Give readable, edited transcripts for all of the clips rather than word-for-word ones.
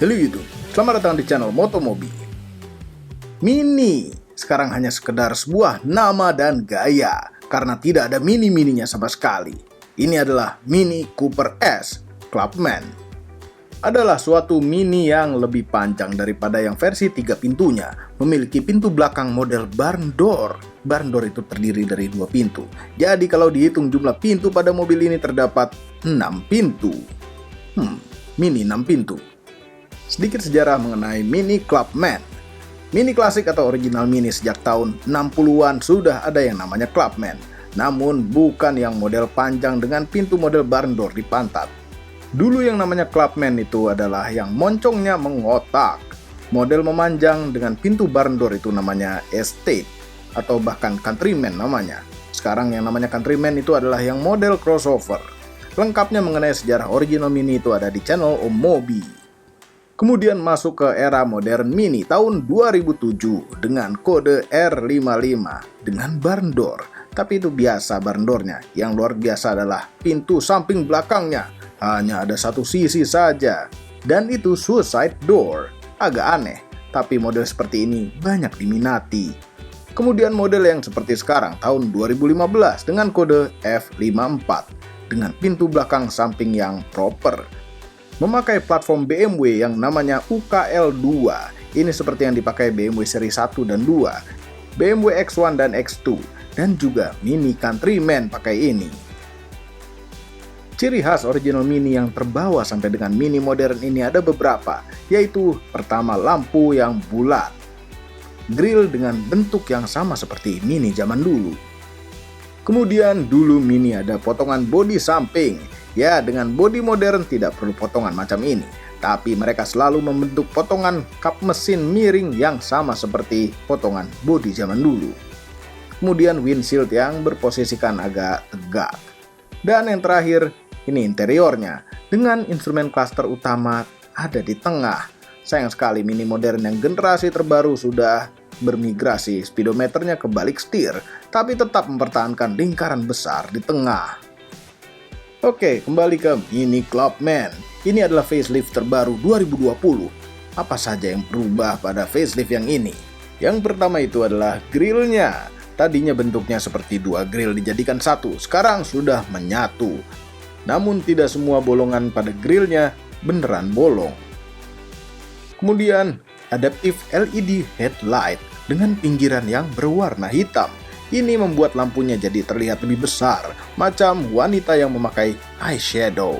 Halo YouTube, selamat datang di channel Motomobi. Mini sekarang hanya sekedar sebuah nama dan gaya karena tidak ada mini-mininya sama sekali. Ini adalah Mini Cooper S Clubman. Adalah suatu mini yang lebih panjang daripada yang versi 3 pintunya. Memiliki pintu belakang model barn door. Barn door itu terdiri dari 2 pintu. Jadi kalau dihitung jumlah pintu pada mobil ini terdapat 6 pintu. Mini 6 pintu. Sedikit sejarah mengenai Mini Clubman. Mini klasik atau original Mini sejak tahun 60-an sudah ada yang namanya Clubman. Namun bukan yang model panjang dengan pintu model barn door di pantat. Dulu yang namanya Clubman itu adalah yang moncongnya mengotak. Model memanjang dengan pintu barn door itu namanya Estate atau bahkan Countryman namanya. Sekarang yang namanya Countryman itu adalah yang model crossover. Lengkapnya mengenai sejarah original Mini itu ada di channel Om Mobi. Kemudian masuk ke era modern Mini tahun 2007 dengan kode R55 dengan barn door. Tapi itu biasa barn door-nya. Yang luar biasa adalah pintu samping belakangnya. Hanya ada satu sisi saja. Dan itu suicide door. Agak aneh, tapi model seperti ini banyak diminati. Kemudian model yang seperti sekarang tahun 2015 dengan kode F54 dengan pintu belakang samping yang proper. Memakai platform BMW yang namanya UKL2. Ini seperti yang dipakai BMW seri 1 dan 2, BMW X1 dan X2, dan juga Mini Countryman pakai ini. Ciri khas original Mini yang terbawa sampai dengan Mini modern ini ada beberapa, yaitu pertama lampu yang bulat, grill dengan bentuk yang sama seperti Mini zaman dulu. Kemudian dulu Mini ada potongan bodi samping. Ya, dengan bodi modern tidak perlu potongan macam ini. Tapi mereka selalu membentuk potongan kap mesin miring yang sama seperti potongan bodi zaman dulu. Kemudian windshield yang berposisikan agak tegak. Dan yang terakhir, ini interiornya. Dengan instrumen cluster utama ada di tengah. Sayang sekali Mini modern yang generasi terbaru sudah bermigrasi speedometernya ke balik setir, tapi tetap mempertahankan lingkaran besar di tengah. Oke, kembali ke Mini Clubman. Ini adalah facelift terbaru 2020. Apa saja yang berubah pada facelift yang ini? Yang pertama itu adalah grillnya. Tadinya bentuknya seperti 2 grill dijadikan satu, sekarang sudah menyatu. Namun tidak semua bolongan pada grillnya beneran bolong. Kemudian, adaptive LED headlight dengan pinggiran yang berwarna hitam. Ini membuat lampunya jadi terlihat lebih besar, macam wanita yang memakai eyeshadow.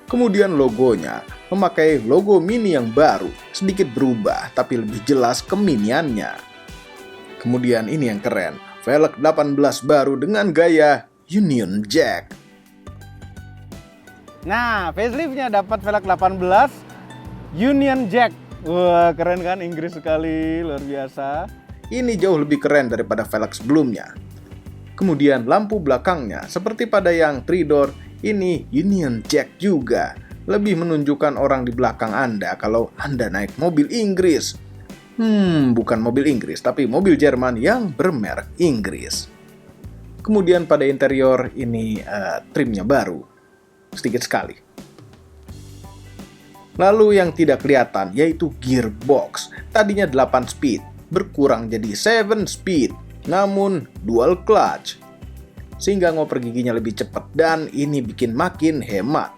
Kemudian logonya, memakai logo Mini yang baru, sedikit berubah tapi lebih jelas keminiannya. Kemudian ini yang keren, velg 18 baru dengan gaya Union Jack. Nah, faceliftnya dapat velg 18 Union Jack. Wah, keren kan? Inggris sekali, luar biasa. Ini jauh lebih keren daripada velg sebelumnya. Kemudian lampu belakangnya, seperti pada yang 3-door, ini Union Jack juga. Lebih menunjukkan orang di belakang Anda kalau Anda naik mobil Inggris. Bukan mobil Inggris, tapi mobil Jerman yang bermerek Inggris. Kemudian pada interior ini trimnya baru. Sedikit sekali. Lalu yang tidak kelihatan yaitu gearbox. Tadinya 8 speed. Berkurang jadi 7 speed, namun dual clutch. Sehingga ngoper giginya lebih cepat dan ini bikin makin hemat.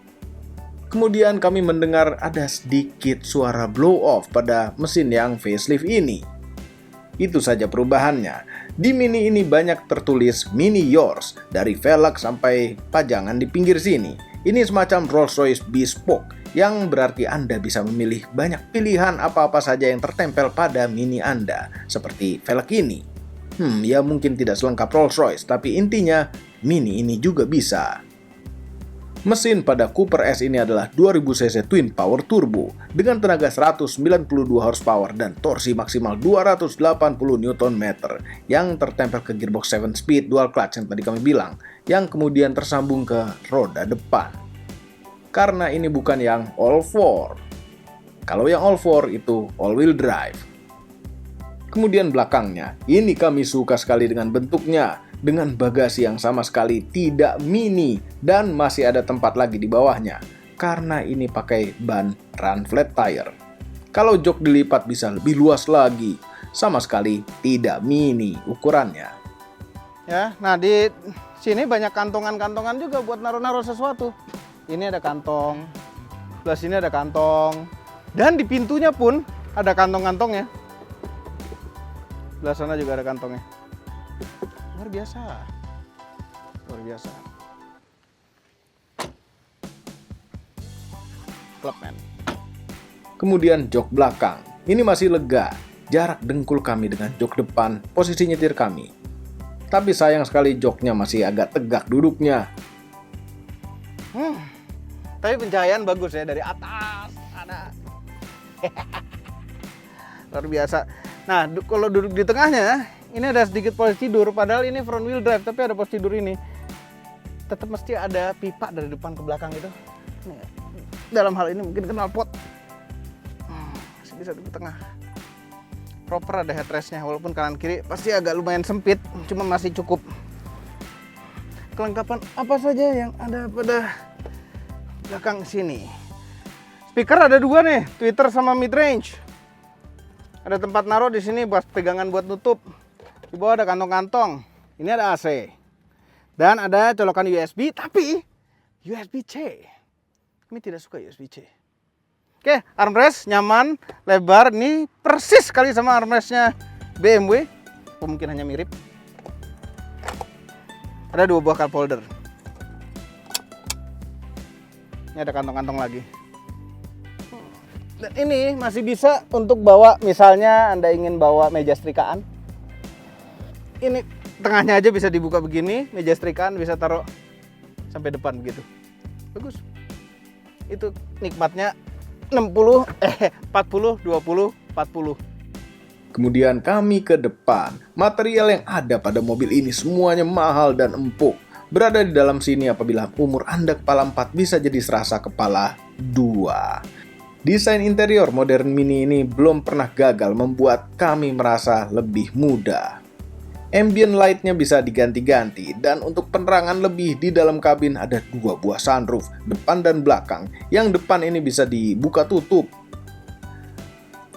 Kemudian kami mendengar ada sedikit suara blow off pada mesin yang facelift ini. Itu saja perubahannya. Di Mini ini banyak tertulis Mini Yours dari velg sampai pajangan di pinggir sini. Ini semacam Rolls-Royce Bespoke, yang berarti Anda bisa memilih banyak pilihan apa-apa saja yang tertempel pada Mini Anda, seperti velg ini. Ya mungkin tidak selengkap Rolls-Royce, tapi intinya Mini ini juga bisa. Mesin pada Cooper S ini adalah 2000 cc twin power turbo dengan tenaga 192 horsepower dan torsi maksimal 280 Nm yang tertempel ke gearbox 7 speed dual clutch yang tadi kami bilang, yang kemudian tersambung ke roda depan. Karena ini bukan yang all-4. Kalau yang all-4 itu all-wheel drive. Kemudian belakangnya, ini kami suka sekali dengan bentuknya. Dengan bagasi yang sama sekali tidak mini dan masih ada tempat lagi di bawahnya. karena ini pakai ban run flat tire. Kalau jok dilipat bisa lebih luas lagi, sama sekali tidak mini ukurannya. Ya, nah di sini banyak kantongan-kantongan juga buat naruh-naruh sesuatu. Ini ada kantong, sebelah sini ada kantong, dan di pintunya pun ada kantong-kantongnya. Sebelah sana juga ada kantongnya. Luar biasa. Luar biasa. Clubman. Kemudian jok belakang. Ini masih lega. Jarak dengkul kami dengan jok depan, posisi nyetir kami. Tapi sayang sekali joknya masih agak tegak duduknya. Tapi pencahayaan bagus ya dari atas. Ada. Luar biasa. Nah, kalau duduk di tengahnya, ini ada sedikit posisi tidur. Padahal ini front wheel drive, tapi ada posisi tidur ini. Tetap mesti ada pipa dari depan ke belakang gitu. Dalam hal ini mungkin knalpot. Masih bisa di tengah. Proper ada headrestnya, walaupun kanan kiri pasti agak lumayan sempit, cuma masih cukup. Kelengkapan apa saja yang ada pada belakang sini. Speaker ada dua nih, tweeter sama mid range. Ada tempat naruh di sini buat pegangan buat nutup. Di bawah ada kantong-kantong. Ini ada AC. Dan ada colokan USB, tapi USB-C. Kami tidak suka USB-C. Oke, armrest nyaman, lebar. Ini persis sekali sama armrestnya BMW. Mungkin hanya mirip. Ada 2 buah cup holder. Ini ada kantong-kantong lagi. Dan ini masih bisa untuk bawa, misalnya Anda ingin bawa meja setrikaan. Ini tengahnya aja bisa dibuka begini, meja setrikaan bisa taruh sampai depan begitu. Bagus. Itu nikmatnya 40, 20, 40. Kemudian kami ke depan. Material yang ada pada mobil ini semuanya mahal dan empuk. Berada di dalam sini apabila umur Anda kepala 4 bisa jadi serasa kepala 2. Desain interior modern Mini ini belum pernah gagal membuat kami merasa lebih muda. Ambient light-nya bisa diganti-ganti, dan untuk penerangan lebih di dalam kabin ada 2 buah sunroof, depan dan belakang. Yang depan ini bisa dibuka tutup.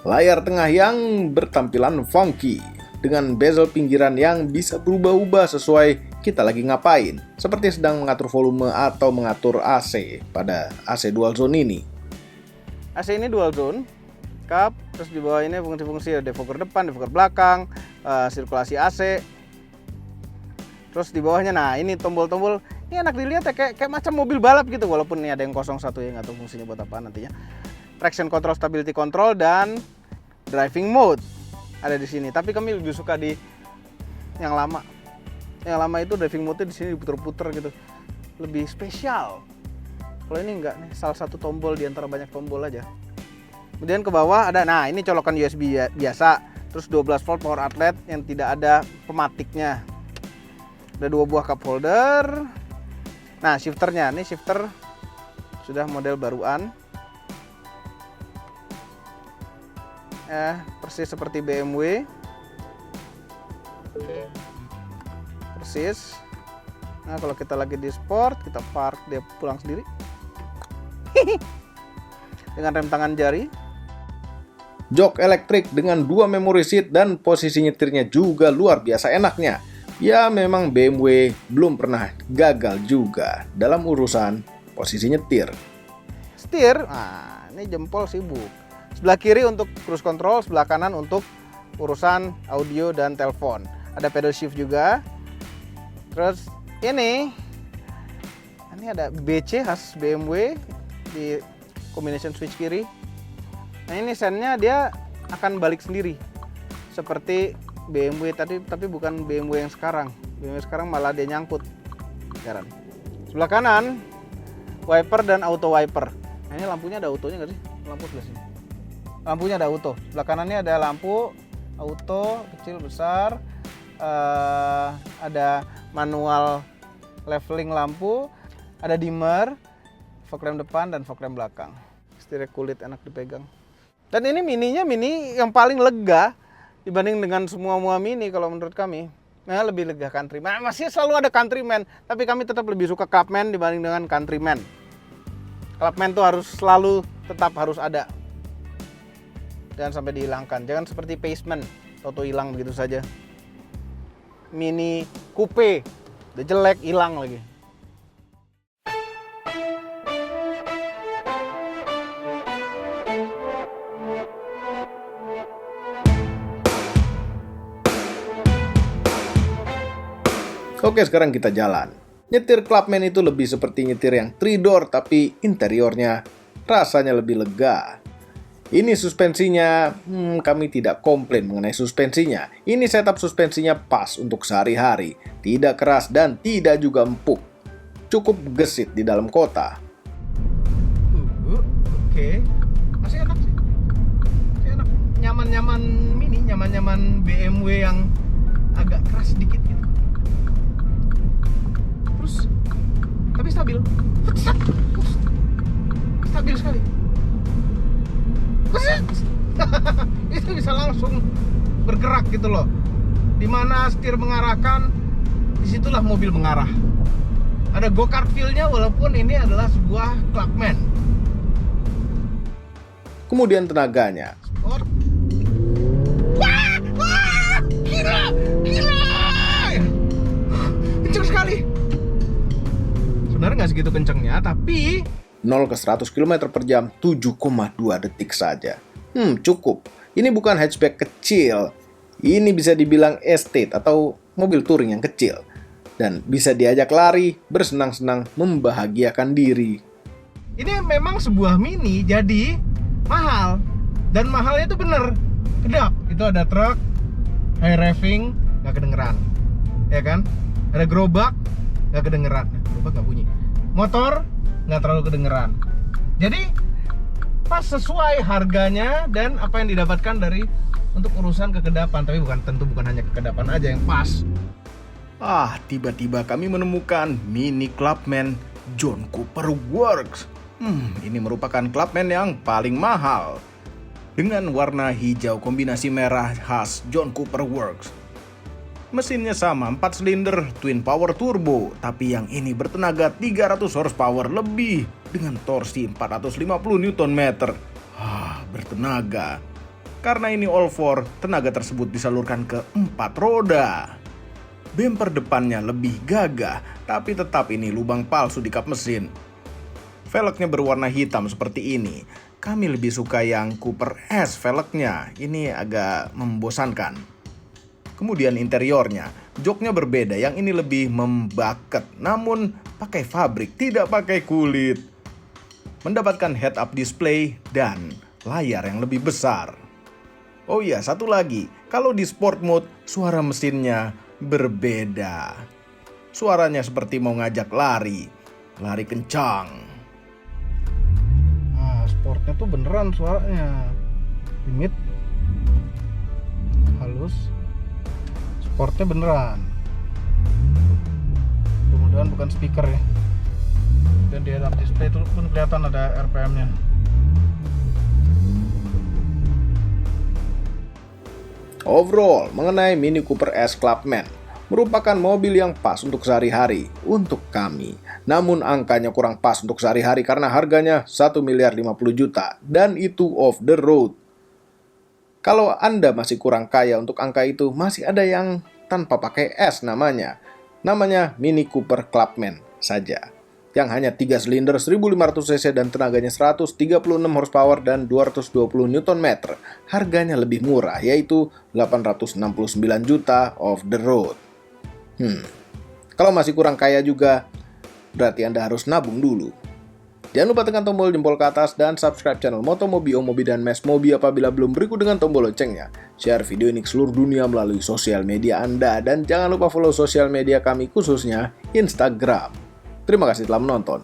Layar tengah yang bertampilan funky, dengan bezel pinggiran yang bisa berubah-ubah sesuai kita lagi ngapain, seperti sedang mengatur volume atau mengatur AC pada AC dual zone ini. AC ini dual zone, cup, terus di bawah ini fungsi-fungsi ada defogger depan, defogger belakang, sirkulasi AC. Terus di bawahnya, nah ini tombol-tombol, ini enak dilihat ya, kayak macam mobil balap gitu, walaupun ini ada yang 01 ya, nggak tahu fungsinya buat apa nantinya. Traction control, stability control, dan driving mode ada di sini. Tapi kami lebih suka di yang lama. Yang lama itu driving mode-nya di sini diputer-puter gitu, lebih spesial. Kalau ini enggak nih, salah satu tombol di antara banyak tombol aja. Kemudian ke bawah ada, nah ini colokan USB biasa, terus 12 volt power outlet yang tidak ada pematiknya. Ada 2 buah cup holder. Nah shifternya, ini shifter sudah model baruan. Persis seperti BMW. Persis. Nah kalau kita lagi di sport, kita park, dia pulang sendiri. Dengan rem tangan jari. Jok elektrik dengan 2 memory seat dan posisi nyetirnya juga luar biasa enaknya. Ya memang BMW belum pernah gagal juga dalam urusan posisi nyetir. Setir, nah ini jempol sibuk. Sebelah kiri untuk cruise control, sebelah kanan untuk urusan audio dan telepon. Ada pedal shift juga. Terus ini ada BC khas BMW di combination switch kiri. Nah ini sennya dia akan balik sendiri seperti BMW tadi, tapi bukan BMW yang sekarang. BMW sekarang malah dia nyangkut. Sekarang. Sebelah kanan wiper dan auto wiper. Nah ini lampunya ada autonya nggak sih? Lampu sebelah sini. Lampunya ada auto. Sebelah kanannya ada lampu auto kecil besar. Ada manual leveling lampu. Ada dimmer, fog lamp depan dan fog lamp belakang. Setirnya kulit, enak dipegang. Dan ini mini yang paling lega dibanding dengan semua Mini kalau menurut kami. Nah, lebih lega Countryman. Masih selalu ada Countryman, tapi kami tetap lebih suka Clubman dibanding dengan Countryman. Clubman tuh harus selalu tetap harus ada. Jangan sampai dihilangkan. Jangan seperti Paceman, toto hilang begitu saja. Mini Coupe, udah jelek hilang lagi. Oke, sekarang kita jalan. Nyetir Clubman itu lebih seperti nyetir yang 3-door, tapi interiornya rasanya lebih lega. Ini suspensinya, kami tidak komplain mengenai suspensinya. Ini setup suspensinya pas untuk sehari-hari. Tidak keras dan tidak juga empuk. Cukup gesit di dalam kota. Oke. Masih enak sih. Masih enak. Nyaman-nyaman mini, nyaman-nyaman BMW yang agak keras sedikit gitu. Terus tapi stabil. Stabil sekali. Itu bisa langsung bergerak gitu loh. Dimana setir mengarahkan, disitulah mobil mengarah. Ada go-kart feel-nya walaupun ini adalah sebuah Clubman. Kemudian tenaganya. Sport. Wah, gila. Kenceng sekali. Sebenarnya nggak segitu kencengnya, tapi 0 ke 100 km per jam 7,2 detik saja. Cukup. Ini bukan hatchback kecil. Ini bisa dibilang estate atau mobil touring yang kecil. Dan bisa diajak lari, bersenang-senang, membahagiakan diri. Ini memang sebuah mini, jadi mahal. Dan mahalnya itu bener. Kedap. Itu ada truk, high revving, nggak kedengeran. Ya kan? Ada gerobak, nggak kedengeran. Gerobak nggak bunyi. Motor, nggak terlalu kedengeran. Jadi pas sesuai harganya dan apa yang didapatkan dari untuk urusan kekedapan. Tapi tentu bukan hanya kekedapan aja yang pas. Tiba-tiba kami menemukan Mini Clubman John Cooper Works. Ini merupakan Clubman yang paling mahal. Dengan warna hijau kombinasi merah khas John Cooper Works. Mesinnya sama, 4 silinder twin power turbo, tapi yang ini bertenaga 300 horsepower lebih dengan torsi 450 Nm. Bertenaga. Karena ini all-4, tenaga tersebut disalurkan ke 4 roda. Bumper depannya lebih gagah, tapi tetap ini lubang palsu di kap mesin. Velgnya berwarna hitam seperti ini. Kami lebih suka yang Cooper S velgnya, ini agak membosankan. Kemudian interiornya, joknya berbeda, yang ini lebih membaket, namun pakai fabrik, tidak pakai kulit. Mendapatkan head-up display dan layar yang lebih besar. Oh iya, satu lagi, kalau di sport mode, suara mesinnya berbeda. Suaranya seperti mau ngajak lari kencang. Sportnya tuh beneran suaranya. Limit, halus. Sportnya beneran. Mudah-mudahan bukan speaker ya. Dan di head-up display itu pun kelihatan ada RPM-nya. Overall, mengenai Mini Cooper S Clubman, merupakan mobil yang pas untuk sehari-hari untuk kami. Namun angkanya kurang pas untuk sehari-hari karena harganya 1.050.000.000 dan itu off the road. Kalau Anda masih kurang kaya untuk angka itu, masih ada yang tanpa pakai S namanya. Namanya Mini Cooper Clubman saja. Yang hanya 3 silinder 1500 cc dan tenaganya 136 horsepower dan 220 Nm. Harganya lebih murah, yaitu 869 juta off the road. Kalau masih kurang kaya juga, berarti Anda harus nabung dulu. Jangan lupa tekan tombol jempol ke atas dan subscribe channel Motomobi, Omobi, dan Mes Mobi apabila belum, berikut dengan tombol loncengnya. Share video ini ke seluruh dunia melalui sosial media Anda. Dan jangan lupa follow sosial media kami khususnya Instagram. Terima kasih telah menonton.